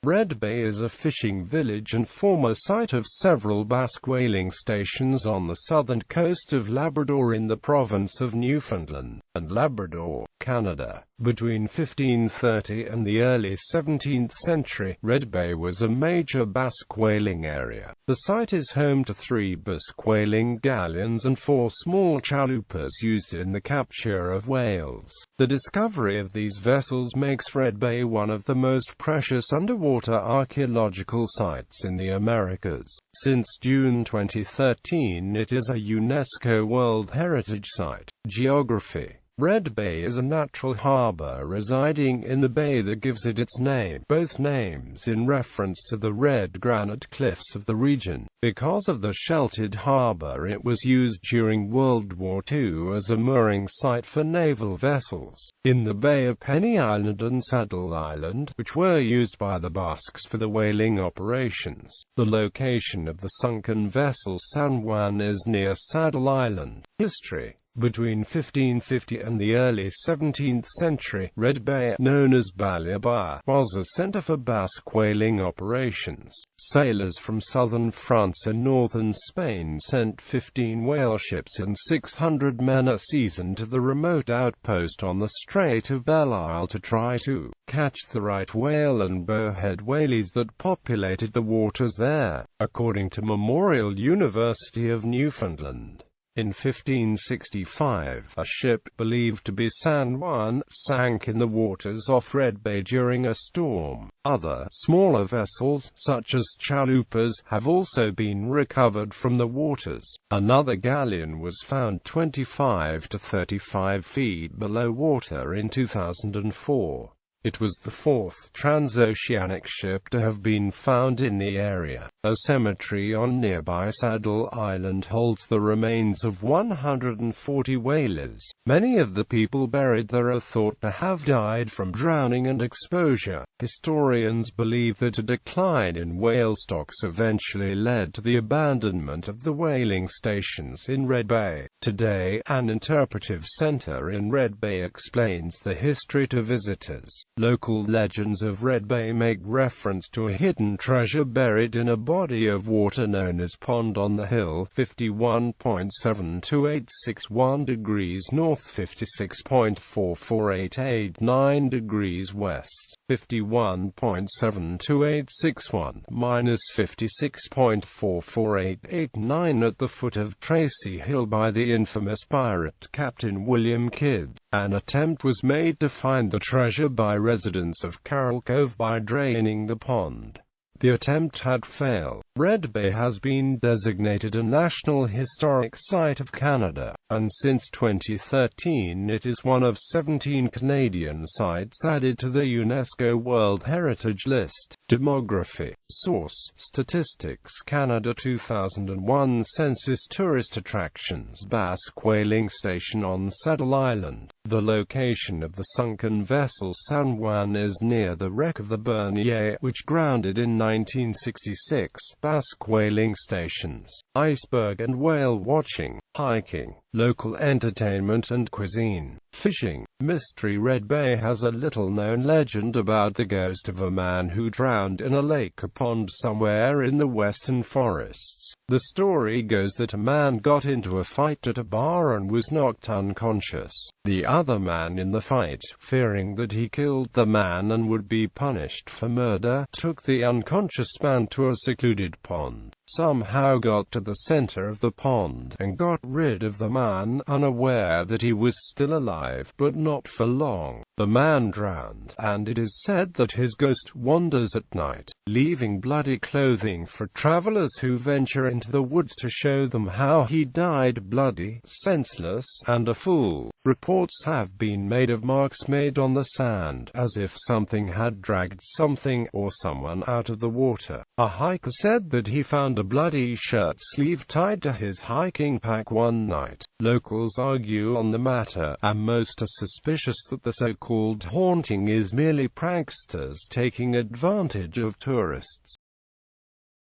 Red Bay is a fishing village and former site of several Basque whaling stations on the southern coast of Labrador in the province of Newfoundland and Labrador, Canada. Between 1530 and the early 17th century, Red Bay was a major Basque whaling area. The site is home to 3 Basque whaling galleons and 4 small chalupas used in the capture of whales. The discovery of these vessels makes Red Bay one of the most precious underwater archaeological sites in the Americas. Since June 2013, it is a UNESCO World Heritage Site. Geography. Red Bay is a natural harbor residing in the bay that gives it its name, both names in reference to the red granite cliffs of the region. Because of the sheltered harbor, it was used during World War II as a mooring site for naval vessels. In the bay of Penny Island and Saddle Island, which were used by the Basques for the whaling operations. The location of the sunken vessel San Juan is near Saddle Island. History. Between 1550 and the early 17th century, Red Bay, known as Ballyaba, was a center for Basque whaling operations. Sailors from southern France and northern Spain sent 15 whale ships and 600 men a season to the remote outpost on the Strait of Belle Isle to try to catch the right whale and bowhead whales that populated the waters there, according to Memorial University of Newfoundland. In 1565, a ship, believed to be San Juan, sank in the waters off Red Bay during a storm. Other, smaller vessels, such as chalupas, have also been recovered from the waters. Another galleon was found 25 to 35 feet below water in 2004. It was the 4th transoceanic ship to have been found in the area. A cemetery on nearby Saddle Island holds the remains of 140 whalers. Many of the people buried there are thought to have died from drowning and exposure. Historians believe that a decline in whale stocks eventually led to the abandonment of the whaling stations in Red Bay. Today, an interpretive center in Red Bay explains the history to visitors. Local legends of Red Bay make reference to a hidden treasure buried in a body of water known as Pond on the Hill, 51.72861 degrees north, 56.44889 degrees west, 51.72861 minus 56.44889 at the foot of Tracy Hill by the infamous pirate Captain William Kidd. An attempt was made to find the treasure by residents of Carroll Cove by draining the pond. The attempt had failed. Red Bay has been designated a National Historic Site of Canada, and since 2013 it is one of 17 Canadian sites added to the UNESCO World Heritage List. Demography. Source: Statistics Canada 2001 Census. Tourist attractions: Basque whaling station on Saddle Island. The location of the sunken vessel San Juan is near the wreck of the Wiegee, which grounded in 1966. Basque whaling stations. Iceberg and whale watching. Hiking. Local entertainment and cuisine. Fishing. Mystery. Red Bay has a little-known legend about the ghost of a man who drowned in a lake or pond somewhere in the western forests. The story goes that a man got into a fight at a bar and was knocked unconscious. The other man in the fight, fearing that he killed the man and would be punished for murder, took the unconscious man to a secluded pond, somehow got to the center of the pond, and got rid of the man, unaware that he was still alive, but not for long. The man drowned, and it is said that his ghost wanders at night, leaving bloody clothing for travelers who venture into the woods to show them how he died bloody, senseless, and a fool. Reports have been made of marks made on the sand, as if something had dragged something or someone out of the water. A hiker said that he found a bloody shirt sleeve tied to his hiking pack one night. Locals argue on the matter, and most are suspicious that the so-called haunting is merely pranksters taking advantage of tourists.